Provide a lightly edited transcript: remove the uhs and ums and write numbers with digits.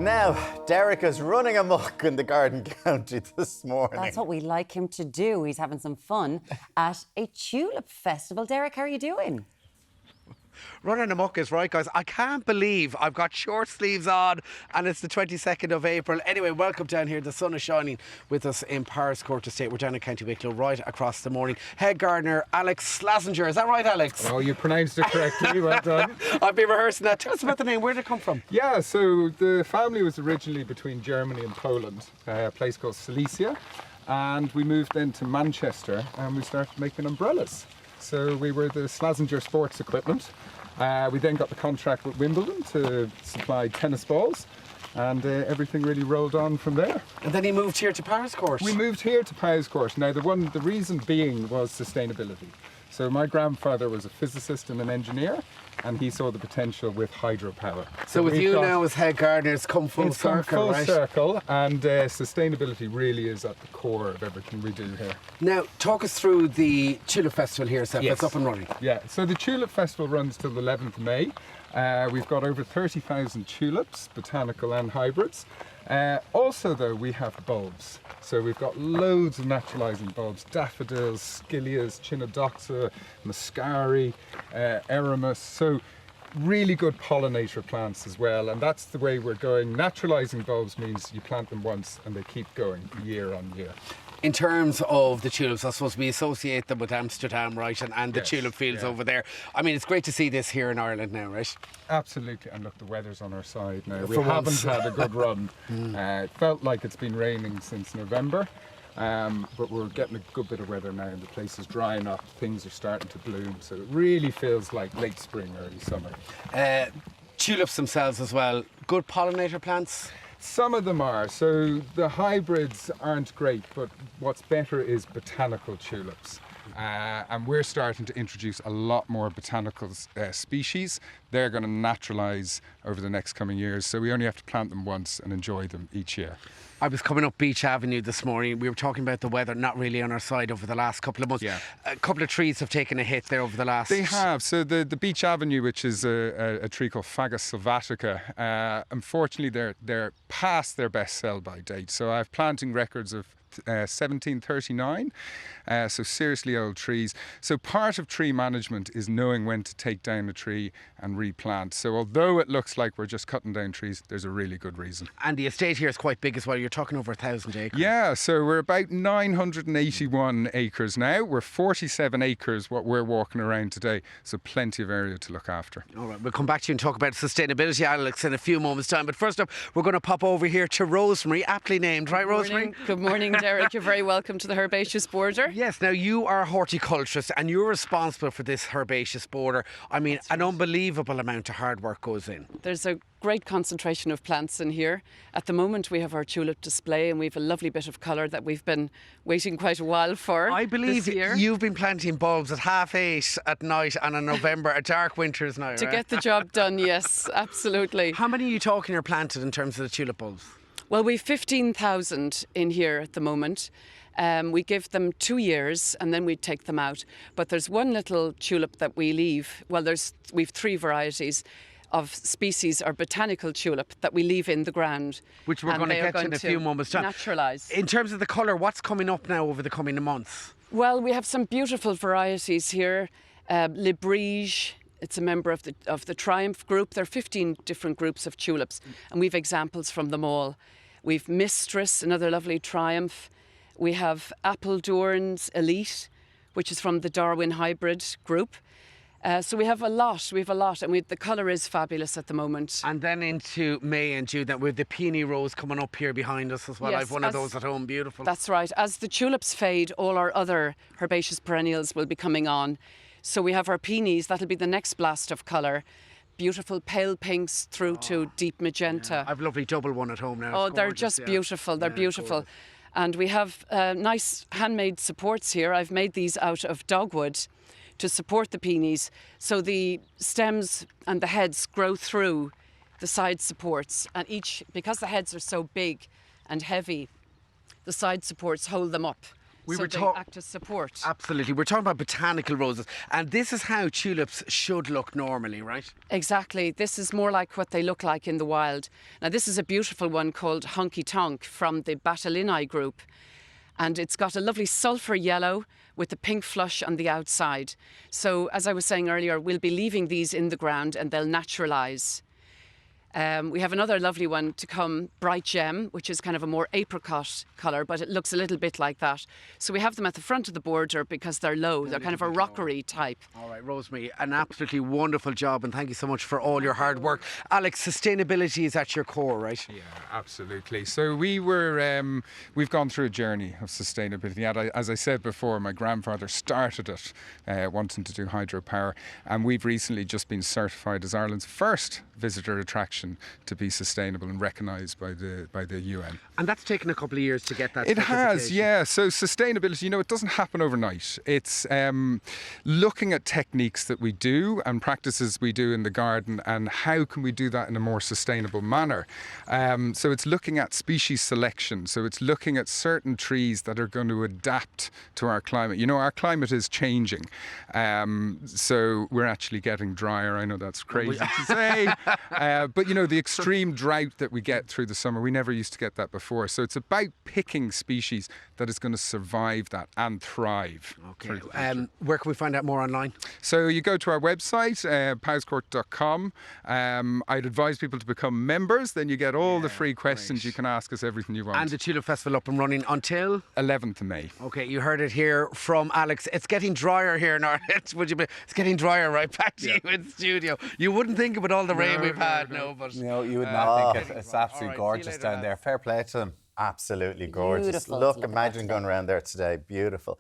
Now, Derek is running amok in the Garden County this morning. That's what we like him to do. He's having some fun at a Tulip Festival. Derek, how are you doing? Running amok is right, guys. I can't believe I've got short sleeves on and it's the 22nd of April. Anyway, welcome down here. The sun is shining with us in Powerscourt Estate. We're down in County Wicklow right across the morning. Head gardener Alex Slazenger. Is that right, Alex? Oh, you pronounced it correctly. Well done. I've been rehearsing that. Tell us about the name. Where did it come from? Yeah, so the family was originally between Germany and Poland, a place called Silesia. And we moved then to Manchester and we started making umbrellas. So we were the Slazenger Sports Equipment. We then got the contract with Wimbledon to supply tennis balls, and everything really rolled on from there. And then he moved here to Powerscourt. We moved here to Powerscourt. Now the reason being was sustainability. So my grandfather was a physicist and an engineer, and he saw the potential with hydropower. So with you now as head gardener, it's come full circle, right? Full circle, and sustainability really is at the core of everything we do here. Now, talk us through the Tulip Festival here, Seth. Yes. It's up and running. Yeah, so the Tulip Festival runs till the 11th of May. We've got over 30,000 tulips, botanical and hybrids. Also though, we have bulbs. So we've got loads of naturalising bulbs, daffodils, scillias, chinodoxa, muscari, eramus. So really good pollinator plants as well, and that's the way we're going. Naturalising bulbs means you plant them once and they keep going year on year. In terms of the tulips, I suppose we associate them with Amsterdam, right, and the Yes, tulip fields yeah. over there. I mean, it's great to see this here in Ireland now, right? Absolutely, and look, the weather's on our side now. We For haven't once. had a good run. It felt like it's been raining since November, but we're getting a good bit of weather now, and the place is drying up. Things are starting to bloom, so it really feels like late spring, early summer. Tulips themselves as well, good pollinator plants. Some of them are. So the hybrids aren't great, but what's better is botanical tulips. And we're starting to introduce a lot more botanical species. They're going to naturalise over the next coming years, so we only have to plant them once and enjoy them each year. I was coming up Beach Avenue this morning. We were talking about the weather not really on our side over the last couple of months. Yeah. A couple of trees have taken a hit there over the last... They have. So the Beach Avenue, which is a tree called Fagus sylvatica, unfortunately they're past their best sell-by date. So I have planting records of 1739, so seriously old trees. So part of tree management is knowing when to take down a tree and replant. So although it looks like we're just cutting down trees, there's a really good reason. And the estate here is quite big as well. You're talking over 1,000 acres. Yeah, so we're about 981 acres now. We're 47 acres what we're walking around today, so plenty of area to look after. All right, we'll come back to you and talk about sustainability, Alex, in a few moments' time. But first up, we're going to pop over here to Rosemary, aptly named, right, Rosemary? Good morning, Derek. You're very welcome to the herbaceous border. Yes, now you are a horticulturist and you're responsible for this herbaceous border. I mean, an unbelievable amount of hard work goes in. There's a great concentration of plants in here. At the moment, we have our tulip display and we have a lovely bit of colour that we've been waiting quite a while for. I believe this year. you've been planting bulbs at 8:30 at night and in November, a dark winters now, To right? get the job done, yes, absolutely. How many are you talking are planted in terms of the tulip bulbs? Well, we've 15,000 in here at the moment. We give them 2 years and then we take them out. But there's one little tulip that we leave. Well, we've 3 varieties of species or botanical tulip that we leave in the ground. Which we're And going to they are get to in a few moments' time. Naturalise. In terms of the colour, what's coming up now over the coming months? Well, we have some beautiful varieties here. Le Brige, it's a member of the Triumph group. There are 15 different groups of tulips, and we've examples from them all. We've Mistress, another lovely Triumph. We have Appledorn's Elite, which is from the Darwin hybrid group. So we have a lot, and the colour is fabulous at the moment. And then into May and June, then with the peony rose coming up here behind us as well. Yes, I've one of those at home, beautiful. That's right. As the tulips fade, all our other herbaceous perennials will be coming on. So we have our peonies, that'll be the next blast of colour. Beautiful pale pinks through to deep magenta. I've a lovely double one at home now. Oh, It's they're gorgeous, just yeah. beautiful. They're Yeah, beautiful. gorgeous. And we have nice handmade supports here. I've made these out of dogwood to support the peonies. So the stems and the heads grow through the side supports. And because the heads are so big and heavy, the side supports hold them up. We so were they talk- act as support. Absolutely. We're talking about botanical roses, and this is how tulips should look normally, right? Exactly. This is more like what they look like in the wild. Now, this is a beautiful one called Hunky Tonk from the Batalini group. And it's got a lovely sulphur yellow with the pink flush on the outside. So, as I was saying earlier, we'll be leaving these in the ground and they'll naturalise. We have another lovely one to come, Bright Gem, which is kind of a more apricot colour, but it looks a little bit like that. So we have them at the front of the border because they're low. They're kind of a rockery type. All right, Rosemary, an absolutely wonderful job, and thank you so much for all your hard work. Alex, sustainability is at your core, right? Yeah, absolutely. So we've gone through a journey of sustainability. And as I said before, my grandfather started it, wanting to do hydropower, and we've recently just been certified as Ireland's first visitor attraction to be sustainable and recognised by the UN. And that's taken a couple of years to get that It has, certification. yeah. So sustainability, it doesn't happen overnight. It's looking at techniques that we do and practices we do in the garden, and how can we do that in a more sustainable manner. So it's looking at species selection. So it's looking at certain trees that are going to adapt to our climate. Our climate is changing. So we're actually getting drier. I know that's crazy to say. But the extreme drought that we get through the summer, we never used to get that before. So it's about picking species that is going to survive that and thrive. Okay. Where can we find out more online? So you go to our website, powerscourt.com. I'd advise people to become members. Then you get all the free questions. great. You can ask us everything you want. And the Tulip Festival up and running until? 11th of May. Okay, you heard it here from Alex. It's getting drier here in Ireland. It's getting drier right back to you in studio. You wouldn't think of it all the rain we've had, but... No, you would not think it's All absolutely right, see you gorgeous later, down lads. there. Fair play to them. Absolutely gorgeous. Beautiful to Look, look at imagine going around there today. Beautiful.